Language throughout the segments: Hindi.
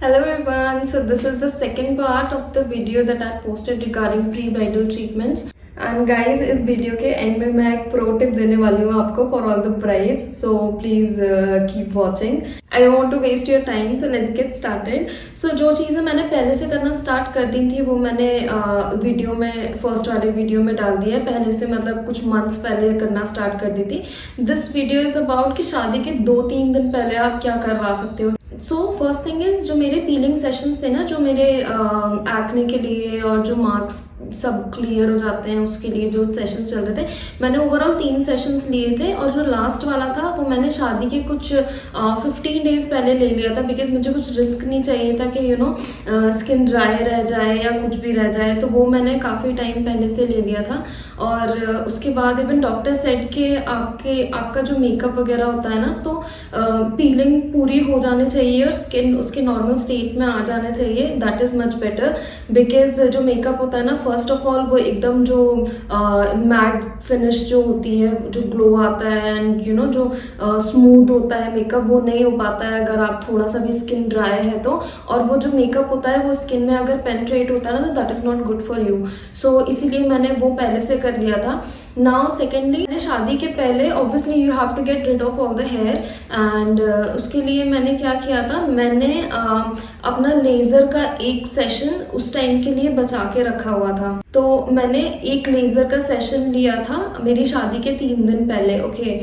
Hello everyone, so this is the second part of the video that I posted regarding pre-bridal treatments. And guys, इस वीडियो के एंड में मैं एक प्रो टिप देने वाली हूँ आपको for all the brides, so please keep watching. I don't want to waste your time, so let's get started. So जो चीज़ें मैंने पहले से करना स्टार्ट कर दी थी वो मैंने वीडियो में फर्स्ट वाले वीडियो में डाल दिया है. पहले से मतलब कुछ मंथ्स पहले करना स्टार्ट कर दी थी. दिस वीडियो इज अबाउट कि शादी के 2-3 दिन पहले आप क्या करवा सकते हो. सो फर्स्ट थिंग इज, जो मेरे पीलिंग सेशंस थे ना, जो मेरे एक्ने के लिए और जो मार्क्स सब क्लियर हो जाते हैं उसके लिए जो सेशंस चल रहे थे, मैंने ओवरऑल 3 सेशंस लिए थे. और जो लास्ट वाला था वो मैंने शादी के कुछ 15 डेज पहले ले लिया था, बिकॉज मुझे कुछ रिस्क नहीं चाहिए था कि स्किन ड्राई रह जाए या कुछ भी रह जाए. तो वो मैंने काफ़ी टाइम पहले से ले लिया था. और उसके बाद इवन डॉक्टर सेड कि आपका जो मेकअप वगैरह होता है ना, तो पीलिंग पूरी हो जानी चाहिए और स्किन उसके नॉर्मल स्टेट में आ जाना चाहिए. That is much better, because जो मेकअप होता है ना, फर्स्ट ऑफ ऑल वो एकदम जो मैट फिनिश जो होती है, जो ग्लो आता है एंड जो स्मूथ होता है मेकअप, वो नहीं हो पाता है अगर आप थोड़ा सा भी स्किन ड्राई है तो. और वो जो मेकअप होता है वो स्किन में अगर पेनिट्रेट होता है ना, तो that is not good for you. So इसीलिए मैंने वो पहले से कर लिया था. नाउ सेकेंडली, मैंने शादी के पहले obviously you have to get rid of all the hair, and उसके लिए मैंने क्या किया था, मैंने अपना लेज़र का एक सेशन उस टाइम के लिए बचा के रखा हुआ था. तो मैंने एक लेज़र का सेशन लिया था मेरी शादी के 3 दिन पहले. ओके,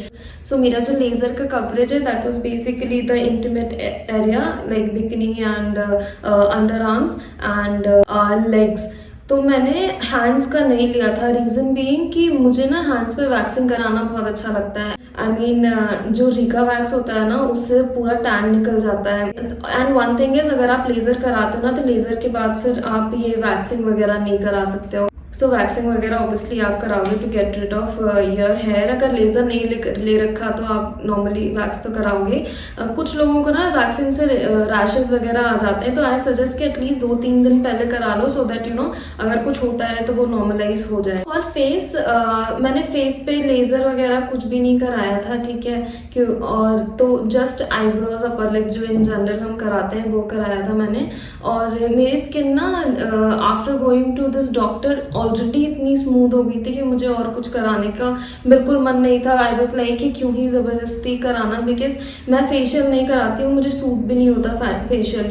सो मेरा जो लेज़र का कवरेज है that was basically the intimate area like bikini and under arms and legs. तो मैंने हैंड्स का नहीं लिया था, रीज़न बीइंग कि मुझे ना हैंड्स पे वैक्सिंग कराना बहुत अच्छा लगता है. आई मीन जो रीका वैक्स होता है ना, उससे पूरा टैन निकल जाता है. एंड वन थिंग इज, अगर आप लेज़र कराते हो ना, तो लेज़र के बाद फिर आप ये वैक्सिंग वगैरह नहीं करा सकते हो. सो वैक्सिंग वगैरह ऑब्वियसली आप कराओगे to get rid of your hair. अगर लेज़र नहीं ले रखा तो आप नॉर्मली वैक्स तो कराओगे. कुछ लोगों को ना वैक्सिंग से रैशेस वगैरह आ जाते हैं, तो आई सजेस्ट कि एटलीस्ट 2-3 दिन पहले करा लो, सो दैट अगर कुछ होता है तो वो नॉर्मलाइज हो जाए. और फेस, मैंने फेस पे लेज़र वगैरह कुछ भी नहीं कराया था, ठीक है. क्यों? और तो जस्ट आईब्रोज, अपर लिप जो इन जनरल हम कराते हैं वो कराया था मैंने. और मेरी स्किन ना after going to this doctor already इतनी स्मूथ हो गई थी कि मुझे और कुछ कराने का बिल्कुल मन नहीं था. आई वाज लाइक कि क्यों ही ज़बरदस्ती कराना, बिकॉज मैं फेशियल नहीं कराती हूँ, मुझे सूट भी नहीं होता फेशियल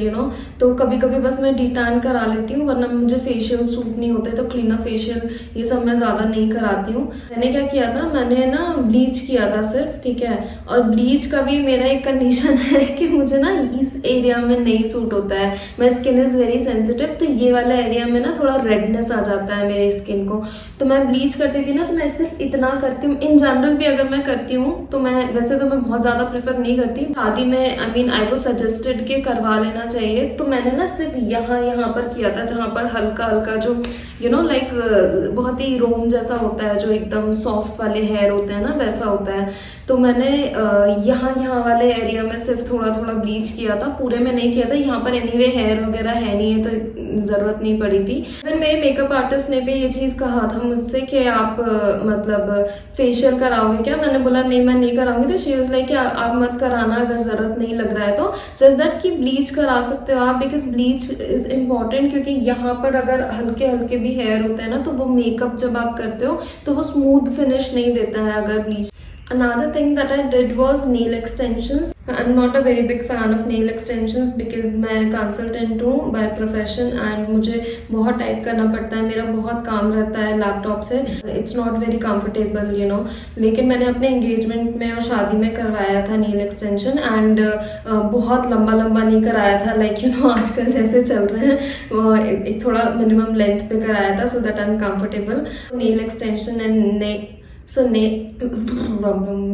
तो कभी कभी बस मैं डिटैन करा लेती हूँ, वरना मुझे फेशियल सूट नहीं होते. तो क्लीनअप फेशियल ये सब मैं ज़्यादा नहीं कराती हूँ. मैंने क्या किया था, मैंने ना ब्लीच किया था सिर्फ, ठीक है. और ब्लीच का भी मेरा एक कंडीशन है कि मुझे ना इस एरिया में नहीं सूट होता है. My skin is very sensitive, तो ये वाला एरिया में ना थोड़ा रेडनेस आ जाता है मेरे स्किन को. तो मैं ब्लीच करती थी ना, तो मैं सिर्फ इतना करती हूँ. इन जनरल भी अगर मैं करती हूँ तो मैं वैसे तो मैं बहुत ज़्यादा प्रेफर नहीं करती. शादी में I mean I was suggested कि करवा लेना चाहिए, तो मैंने ना सिर्फ यहाँ पर किया था, जहाँ पर हल्का हल्का जो लाइक बहुत ही रोम जैसा होता है, जो एकदम सॉफ्ट वाले हेयर होते हैं ना, वैसा होता है. तो मैंने यहाँ वाले एरिया में सिर्फ थोड़ा थोड़ा ब्लीच किया था, पूरे में नहीं किया था. यहाँ पर एनीवे हेयर वगैरह है नहीं है तो ज़रूरत नहीं पड़ी थी. फिर मेरे मेकअप आर्टिस्ट ने भी ये चीज़ कहा था मुझसे कि आप मतलब फेशियल कराओगे क्या. मैंने बोला नहीं, मैं नहीं कराऊंगी. तो शी वाज लाइक कि आप मत कराना अगर ज़रूरत नहीं लग रहा है तो. जस्ट दैट कि ब्लीच करा सकते हो आप, बिकॉज ब्लीच इज़ इम्पॉर्टेंट, क्योंकि यहाँ पर अगर हल्के हल्के भी हेयर होते हैं ना, तो वो मेकअप जब आप करते हो तो वो स्मूथ फिनिश नहीं देता है अगर bleach. Another thing that I did was nail extensions. I'm not a very big fan of nail extensions because मैं consultant हूँ by profession and मुझे बहुत टाइप करना पड़ता है, मेरा बहुत काम रहता है लैपटॉप से. It's not very comfortable लेकिन मैंने अपने engagement में और शादी में करवाया था nail extension and बहुत लंबा नहीं कराया था, like आजकल जैसे चल रहे हैं, एक थोड़ा minimum length पे कराया था so that I'm comfortable. Nail extension and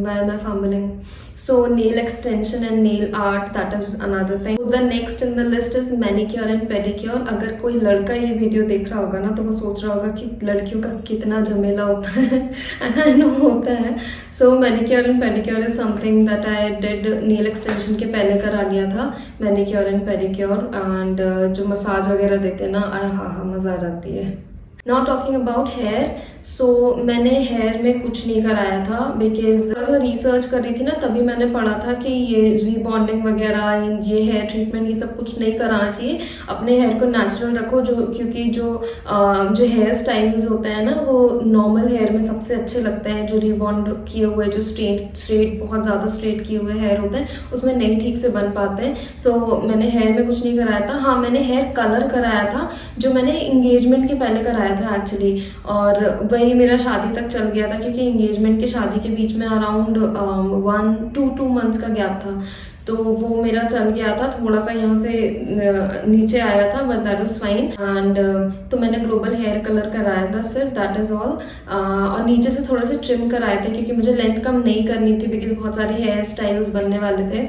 why am I fumbling? So nail extension and nail art, that is another thing. So the next in the list is manicure and pedicure. अगर कोई लड़का ये वीडियो देख रहा होगा ना, तो वो सोच रहा होगा कि लड़कियों का कितना झमेला होता है. And I know होता है. So manicure and pedicure is something that I did. nail extension के पहले करा लिया था manicure and pedicure, and जो मसाज वगैरह देते हैं ना, हाँ मज़ा आ जाती है. नाउ टॉकिंग अबाउट हेयर, सो मैंने हेयर में कुछ नहीं कराया था बिकॉज थोड़ा सा रिसर्च कर रही थी ना, तभी मैंने पढ़ा था कि ये रीबॉन्डिंग वगैरह, ये हेयर ट्रीटमेंट, ये सब कुछ नहीं कराना चाहिए। अपने हेयर को नेचुरल रखो, क्योंकि जो हेयर स्टाइल्स होते हैं ना, वो नॉर्मल हेयर में सबसे अच्छे लगते हैं। जो रीबॉन्ड किए हुए, जो स्ट्रेट बहुत ज़्यादा स्ट्रेट किए हुए हेयर होते हैं, उसमें नहीं ठीक से बन पाते हैं। सो मैंने हेयर में कुछ नहीं कराया था। हाँ, मैंने हेयर कलर कराया था, जो मैंने इंगेजमेंट के पहले कराया था एक्चुअली, और वही मेरा शादी तक चल गया था, क्योंकि एंगेजमेंट के शादी के बीच में अराउंड 1 to 2 मंथ्स का गैप था, तो वो मेरा चल गया था। थोड़ा सा यहाँ से नीचे आया था, but that was fine. And तो मैंने ग्लोबल हेयर कलर कराया था सिर्फ, दैट इज ऑल। और नीचे से थोड़ा सा ट्रिम कराए थे, क्योंकि मुझे लेंथ कम नहीं करनी थी, बिकॉज बहुत सारे हेयर स्टाइल्स बनने वाले थे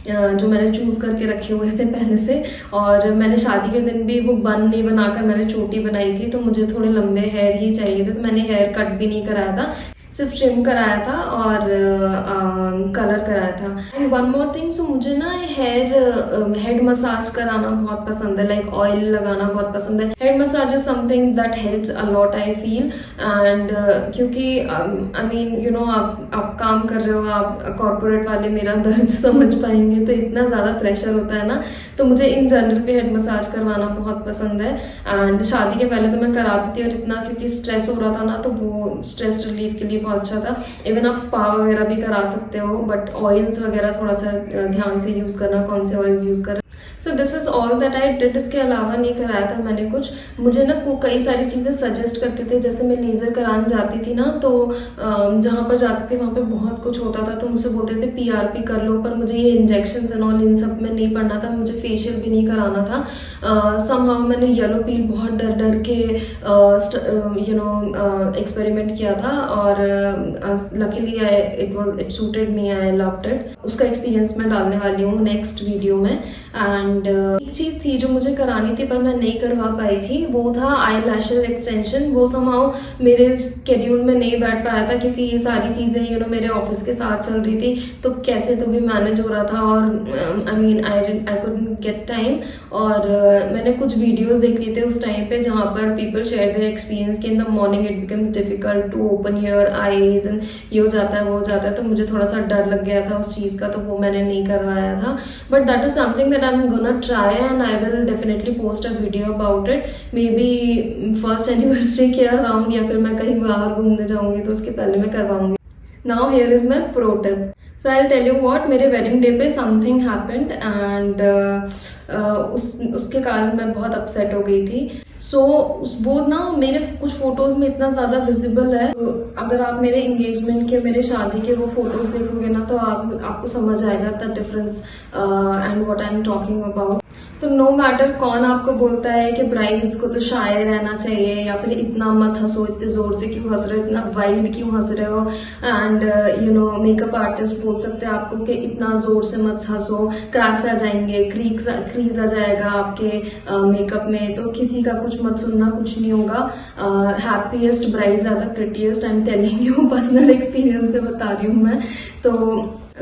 जो मैंने चूज करके रखे हुए थे पहले से। और मैंने शादी के दिन भी वो बन नहीं बनाकर मैंने चोटी बनाई थी, तो मुझे थोड़े लंबे हेयर ही चाहिए थे, तो मैंने हेयर कट भी नहीं कराया था, सिर्फ ट्रिम कराया था और कलर कराया था। एंड वन मोर थिंग, सो मुझे ना हेड मसाज कराना बहुत पसंद है, लाइक ऑयल लगाना बहुत पसंद है। Head massage is something that helps a lot, I feel. And क्योंकि आई मीन यू नो, आप काम कर रहे हो, आप कॉर्पोरेट वाले मेरा दर्द समझ पाएंगे, तो इतना ज़्यादा प्रेशर होता है ना, तो मुझे इन जनरल भी हेड मसाज करवाना बहुत पसंद है। एंड शादी के पहले तो मैं कराती थी, और इतना क्योंकि स्ट्रेस हो रहा था ना, तो वो स्ट्रेस रिलीफ के लिए बहुत अच्छा था। इवन आप स्पा वगैरह भी करा सकते हो, बट ऑयल्स वगैरह थोड़ा सा ध्यान से यूज करना, कौन से ऑयल्स यूज करना। So this is all that I did. इसके अलावा नहीं कराया था मैंने कुछ। मुझे ना कई सारी चीज़ें सजेस्ट करते थे, जैसे मैं लेज़र कराने जाती थी ना, तो जहाँ पर जाती थी वहाँ पे बहुत कुछ होता था, तो मुझसे बोलते थे PRP कर लो, पर मुझे ये इंजेक्शन एंड ऑल इन सब में नहीं पड़ना था, मुझे फेशियल भी नहीं कराना था। समहाउ मैंने येलो पील बहुत डर डर के एक्सपेरिमेंट किया था, और luckily it suited me, I loved it. उसका एक्सपीरियंस मैं डालने वाली हूँ नेक्स्ट वीडियो में। एंड एक चीज़ थी जो मुझे करानी थी पर मैं नहीं करवा पाई थी, वो था आई लैशेज एक्सटेंशन। वो समहाउ मेरे स्केड्यूल में नहीं बैठ पाया था, क्योंकि ये सारी चीज़ें मेरे ऑफिस के साथ चल रही थी, तो कैसे तो भी मैनेज हो रहा था, और I mean I couldn't get time. और मैंने कुछ वीडियोस देख लिए थे उस टाइम पे, जहाँ पर पीपल शेयर देयर एक्सपीरियंस कि in the morning it becomes difficult to open your eyes, and ये हो जाता है, वो हो जाता है, तो मुझे थोड़ा सा डर लग गया था उस चीज़ का, तो वो मैंने नहीं करवाया था। But that is something that I'm gonna try, and I will definitely post a video about it. Maybe first anniversary के अराउंड, या फिर मैं कहीं बाहर घूमने जाऊंगी तो उसके पहले मैं करवाऊंगी। Now here is my pro tip. So I'll tell you what, मेरे wedding day पे something happened, and उसके कारण मैं बहुत अपसेट हो गई थी। सो वो ना मेरे कुछ फोटोज में इतना ज्यादा विजिबल है, तो अगर आप मेरे एंगेजमेंट के, मेरे शादी के वो फोटोज देखोगे ना, तो आपको समझ आएगा the difference and what I am talking about. तो नो मैटर कौन आपको बोलता है कि ब्राइड्स को तो शाय रहना चाहिए, या फिर इतना मत हंसो, इतने जोर से क्यों हंस रहे हो, इतना वाइड क्यों हंस रहे हो, एंड मेकअप आर्टिस्ट बोल सकते हैं आपको कि इतना जोर से मत हंसो, क्रैक्स आ जाएंगे, क्रीज आ जाएगा आपके मेकअप में, तो किसी का कुछ मत सुनना, कुछ नहीं होगा। Happiest brides are the prettiest, I am telling you, personal experience से बता रही हूँ मैं। तो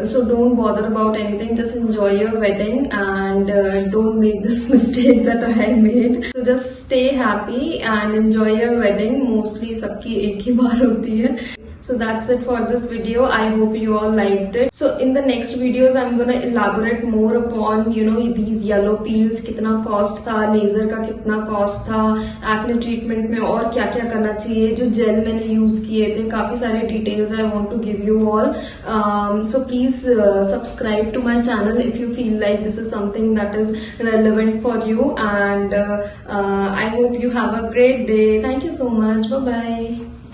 so don't bother about anything, just enjoy your wedding, and don't make this mistake that I made. So just stay happy and enjoy your wedding. Mostly सबकी एक ही बार होती है। So that's it for this video. I hope you all liked it. So in the next videos I'm gonna elaborate more upon these yellow peels, कितना cost था, लेजर का कितना cost था, acne treatment में और क्या क्या करना चाहिए, जो जेल मैंने यूज किए थे, काफी सारे details I want to give you all. So please subscribe to my channel if you feel like this is something that is relevant for you, and I hope you have a great day. Thank you so much. Bye bye.